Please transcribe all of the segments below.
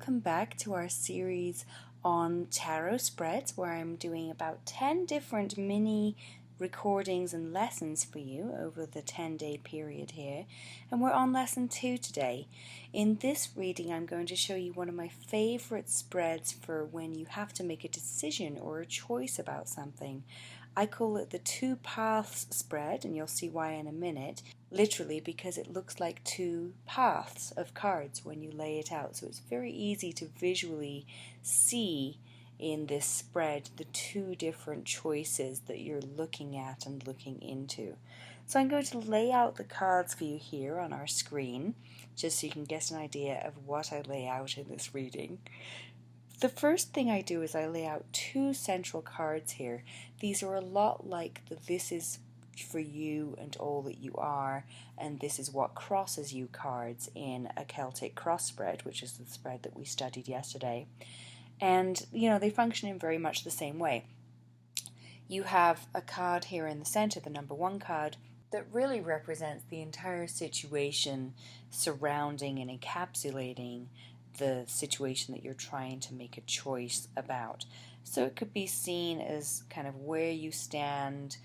welcome back to our series on tarot spreads, where I'm doing about 10 different mini recordings and lessons for you over the 10-day period here, and we're on lesson 2 today. In this reading I'm going to show you one of my favorite spreads for when you have to make a decision or a choice about something. I call it the two paths spread, and you'll see why in a minute. Literally because it looks like two paths of cards when you lay it out. So it's very easy to visually see in this spread the two different choices that you're looking at and looking into. So I'm going to lay out the cards for you here on our screen, just so you can get an idea of what I lay out in this reading. The first thing I do is I lay out two central cards here. These are a lot like the "This is for you and all that you are, and this is what crosses you" cards in a Celtic cross spread, which is the spread that we studied yesterday. And, they function in very much the same way. You have a card here in the center, the number 1 card, that really represents the entire situation surrounding and encapsulating the situation that you're trying to make a choice about. So it could be seen as kind of where you stand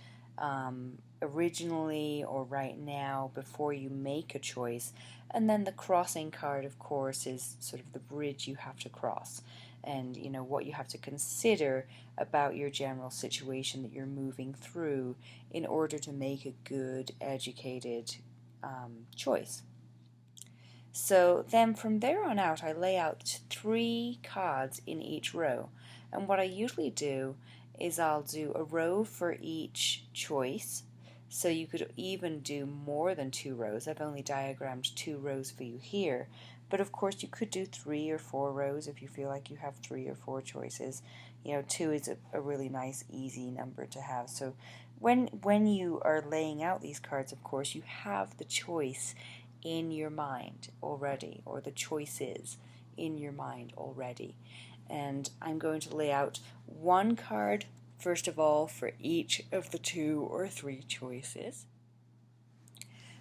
originally or right now before you make a choice. And then the crossing card, of course, is sort of the bridge you have to cross, and what you have to consider about your general situation that you're moving through in order to make a good, educated choice. So then from there on out, I lay out 3 cards in each row. And what I usually do is I'll do a row for each choice. So you could even do more than 2 rows. I've only diagrammed 2 rows for you here. But of course you could do 3 or 4 rows if you feel like you have 3 or 4 choices. 2 is a really nice, easy number to have. So when you are laying out these cards, of course, you have the choice in your mind already, or the choices in your mind already. And I'm going to lay out 1 card first of all for each of the 2 or 3 choices.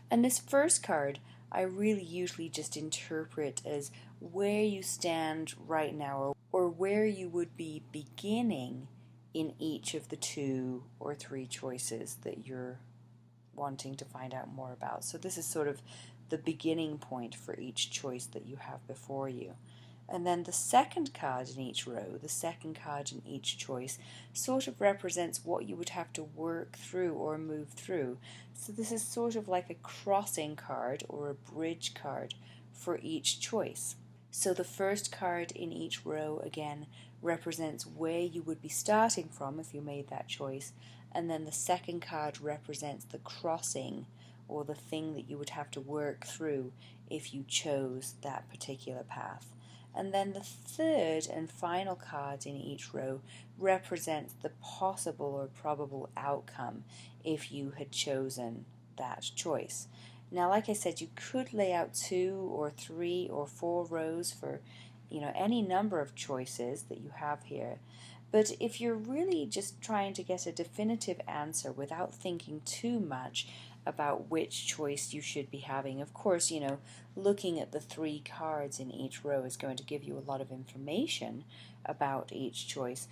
And this first card I really usually just interpret as where you stand right now, or where you would be beginning in each of the 2 or 3 choices that you're wanting to find out more about. So this is sort of the beginning point for each choice that you have before you. And then the second card in each row, the second card in each choice, sort of represents what you would have to work through or move through. So this is sort of like a crossing card or a bridge card for each choice. So the first card in each row, again, represents where you would be starting from if you made that choice. And then the second card represents the crossing, or the thing that you would have to work through if you chose that particular path. And then the third and final card in each row represents the possible or probable outcome if you had chosen that choice. Now, like I said, you could lay out 2 or 3 or 4 rows for any number of choices that you have here. But if you're really just trying to get a definitive answer without thinking too much about which choice you should be having, of course, looking at the 3 cards in each row is going to give you a lot of information about each choice.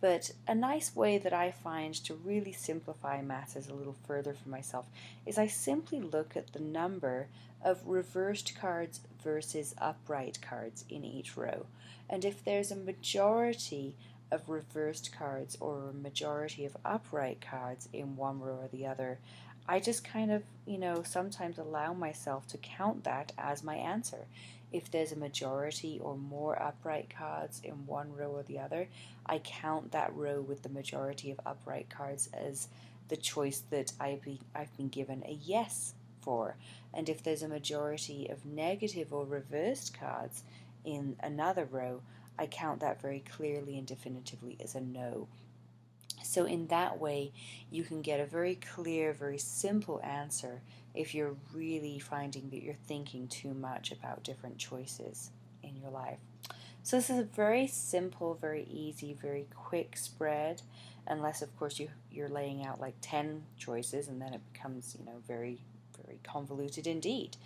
But a nice way that I find to really simplify matters a little further for myself is I simply look at the number of reversed cards versus upright cards in each row. And if there's a majority of reversed cards or a majority of upright cards in one row or the other, I just kind of, sometimes allow myself to count that as my answer. If there's a majority or more upright cards in one row or the other, I count that row with the majority of upright cards as the choice that I've been given a yes for. And if there's a majority of negative or reversed cards in another row, I count that very clearly and definitively as a no. So in that way, you can get a very clear, very simple answer if you're really finding that you're thinking too much about different choices in your life. So this is a very simple, very easy, very quick spread, unless of course you're laying out like 10 choices, and then it becomes very, very convoluted indeed.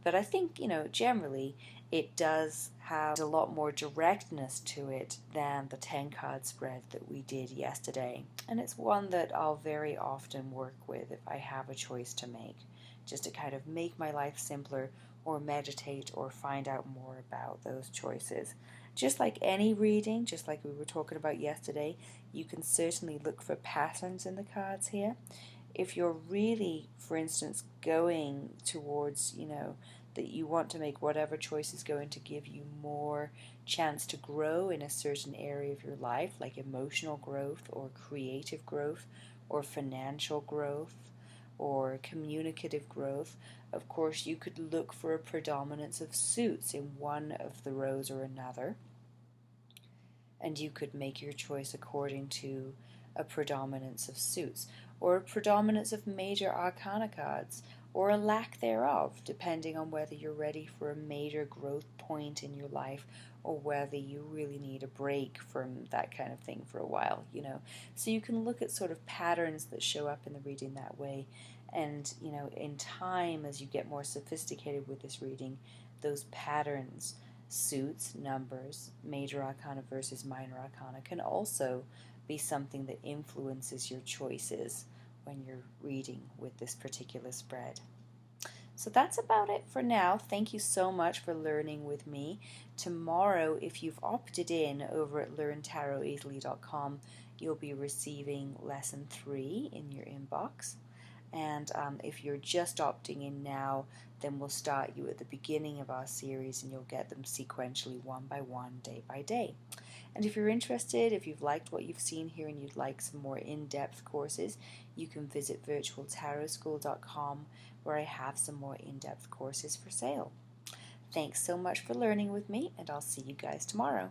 But I think, generally it does have a lot more directness to it than the 10 card spread that we did yesterday. And it's one that I'll very often work with if I have a choice to make, just to kind of make my life simpler or meditate or find out more about those choices. Just like any reading, just like we were talking about yesterday, you can certainly look for patterns in the cards here. If you're really, for instance, going towards, that you want to make whatever choice is going to give you more chance to grow in a certain area of your life, like emotional growth or creative growth or financial growth or communicative growth, of course you could look for a predominance of suits in one of the rows or another, and you could make your choice according to a predominance of suits or a predominance of major arcana cards, or a lack thereof, depending on whether you're ready for a major growth point in your life or whether you really need a break from that kind of thing for a while. So you can look at sort of patterns that show up in the reading that way, and in time, as you get more sophisticated with this reading, those patterns, suits, numbers, major arcana versus minor arcana, can also be something that influences your choices when you're reading with this particular spread. So that's about it for now. Thank you so much for learning with me. Tomorrow, if you've opted in over at LearnTarotEasily.com, you'll be receiving lesson 3 in your inbox. And if you're just opting in now, then we'll start you at the beginning of our series and you'll get them sequentially one by one, day by day. And if you're interested, if you've liked what you've seen here and you'd like some more in-depth courses, you can visit virtualtarotschool.com, where I have some more in-depth courses for sale. Thanks so much for learning with me, and I'll see you guys tomorrow.